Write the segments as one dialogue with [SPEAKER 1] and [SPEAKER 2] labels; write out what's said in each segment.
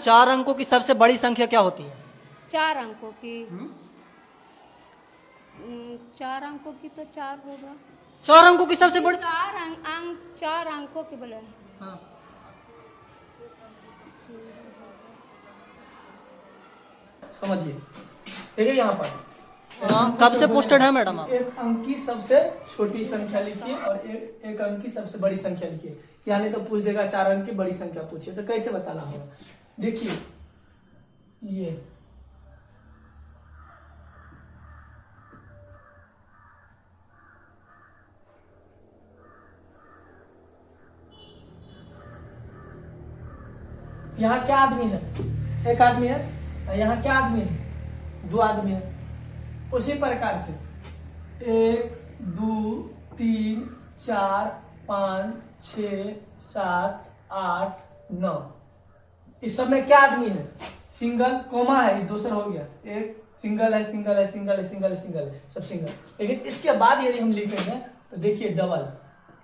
[SPEAKER 1] 4 अंकों की सबसे बड़ी संख्या क्या होती है?
[SPEAKER 2] 4 अंकों की 4 अंकों की तो 4 होगा।
[SPEAKER 1] 4 अंकों की सबसे बड़ी
[SPEAKER 2] 4 अंकों की बोले।
[SPEAKER 1] हाँ।
[SPEAKER 3] समझिए, ठीक है। यहाँ पर
[SPEAKER 1] कब से पोस्टेड है मैडम आप?
[SPEAKER 3] एक अंक की सबसे छोटी संख्या लिखिए और एक अंक की सबसे बड़ी संख्या लिखिए। यानी तो पूछ देगा 4 अंक की बड़ी संख्या पूछिए, तो कैसे बताना होगा? देखिए ये यहाँ क्या आदमी है? एक आदमी है। यहाँ क्या आदमी है? 2 आदमी है। उसी प्रकार से 1 2 3 4 5 6 7 8 9 इस सब में क्या आदमी है? सिंगल, कोमा है, दूसरा हो गया। एक सिंगल है, सिंगल है, सिंगल है, सिंगल है, सिंगल है, सब सिंगल। लेकिन इसके बाद यदि हम लिखेंगे तो देखिए डबल।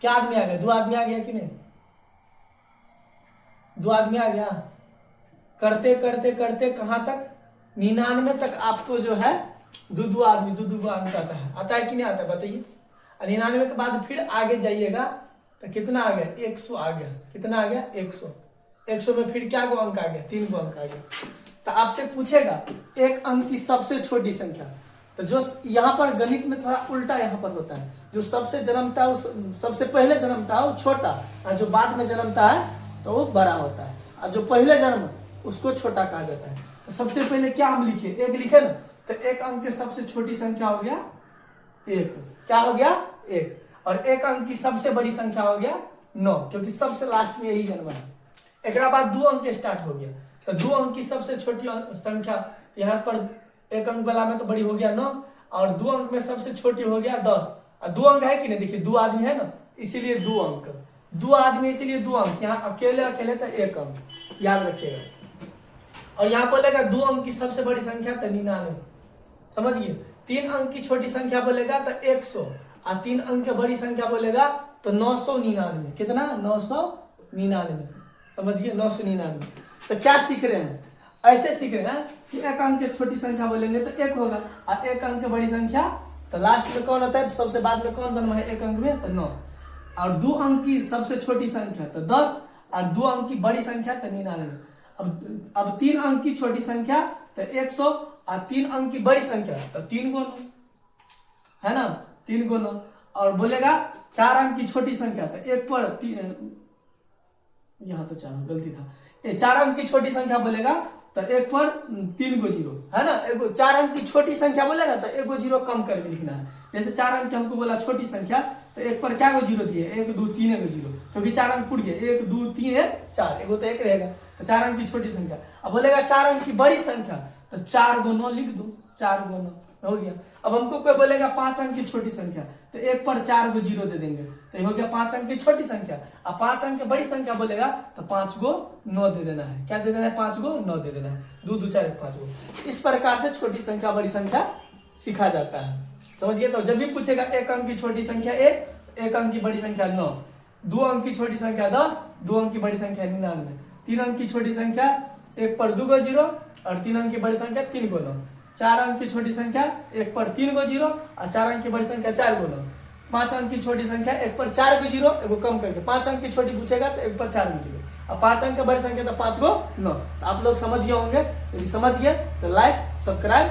[SPEAKER 3] क्या आदमी आ गया? 2 आदमी आ गया कि नहीं? 2 आदमी आ गया। करते करते करते कहां तक? 99 तक आपको जो है दो आदमी दो अंक आता है कि नहीं आता? बताइए। 99 के बाद फिर आगे जाइएगा तो कितना आ गया? 100 आ गया। कितना आ गया? 100। 100 में फिर क्या गो अंक आ गया? 3 गो अंक आ गया। तो आपसे पूछेगा एक अंक की सबसे छोटी संख्या। तो जो यहाँ पर गणित में थोड़ा उल्टा यहाँ पर होता है। जो सबसे जन्मता है, सबसे पहले जन्मता है वो छोटा, और जो बाद में जन्मता है तो वो बड़ा होता है। और जो पहले जन्म उसको छोटा कहा जाता है। तो सबसे पहले क्या हम लिखे? एक लिखे ना, तो एक अंक की सबसे छोटी संख्या हो गया 1। क्या हो गया? 1। और एक अंक की सबसे बड़ी संख्या हो गया 9, क्योंकि सबसे लास्ट में यही जन्म है। एक बाद 2 अंक स्टार्ट हो गया, तो 2 अंक की सबसे छोटी संख्या यहाँ पर एक अंक वाला में तो बड़ी हो गया 9, और 2 अंक में सबसे छोटी हो गया 10। और 2 अंक है कि नहीं? देखिए 2 आदमी है ना, इसीलिए 2 अंक। 2 आदमी इसीलिए 2 अंक। यहाँ अकेले तो 1 अंक, याद रखिएगा। और यहाँ बोलेगा 2 अंक की सबसे बड़ी संख्या तो 99। समझिए, 3 अंक की छोटी संख्या बोलेगा तो 100, और 3 अंक की बड़ी संख्या बोलेगा तो 999। कितना? 999। समझिए, 999। तो क्या सीख रहे हैं? ऐसे सीख रहे हैं कि एक अंक की छोटी संख्या बोलेंगे तो 1 होगा, और एक अंक की बड़ी संख्या तो लास्ट में कौन होता है? सबसे बाद में कौन जन्म है एक अंक में? तो 9। और 2 अंक की सबसे छोटी संख्या तो 10, और 2 अंक की बड़ी संख्या तो 99। अब 3 अंक की छोटी संख्या तो 100, और 3 अंक की बड़ी संख्या तो 3 गुना, है ना? 3 गुना। और बोलेगा 4 अंक की छोटी संख्या तो 1 पर यहाँ तो 4 गलती था। 4 अंक की छोटी संख्या बोलेगा तो 1 पर 3 गो जीरो, है ना? 4 अंक की छोटी संख्या बोलेगा तो 1 गो जीरो कम करके लिखना है। जैसे 4 अंक की हमको बोला छोटी संख्या, तो 1 पर क्या गो जीरो दिए? 1 2 3 गो जीरो, क्योंकि 4 अंक पूछ गए। 1 2 3 4, एगो तो 1 रहेगा। तो 4 अंक की छोटी संख्या। अब बोलेगा 4 अंक की बड़ी संख्या, तो 4 गो 9 लिख दो। 4 गो 9 हो गया। अब हमको कोई बोलेगा 5 अंक की छोटी संख्या, तो 1 पर 4 गो जीरो दे देंगे, तो ये हो गया 5 अंक की छोटी संख्या। अब 5 अंक की बड़ी संख्या बोलेगा तो 5 गो 9 दे देना है। क्या दे देना है? 5 गो 9 दे देना है। 2 2 4 5 गो। इस प्रकार से छोटी संख्या बड़ी संख्या सीखा जाता है। समझिए। तो जब भी पूछेगा एक अंक की छोटी संख्या 1, एक अंक की बड़ी संख्या 9, 2 अंक की छोटी संख्या 10, 2 अंक की बड़ी संख्या 99, 3 अंक की छोटी संख्या 1 पर 2 गो जीरो, और 3 अंक की बड़ी संख्या 3 गो 9, 4 अंक की छोटी संख्या 1 पर 3 गो जीरो, और 4 अंक की बड़ी संख्या 4 गो 9, 5 अंक की छोटी संख्या 1 पर 4 गो जीरो, एगो कम करके 5 अंक की छोटी पूछेगा तो 1 पर 4 गो जीरो, और 5 अंक की बड़ी संख्या तो 5 गो 9। तो आप लोग समझ गए होंगे। यदि समझ गए तो लाइक सब्सक्राइब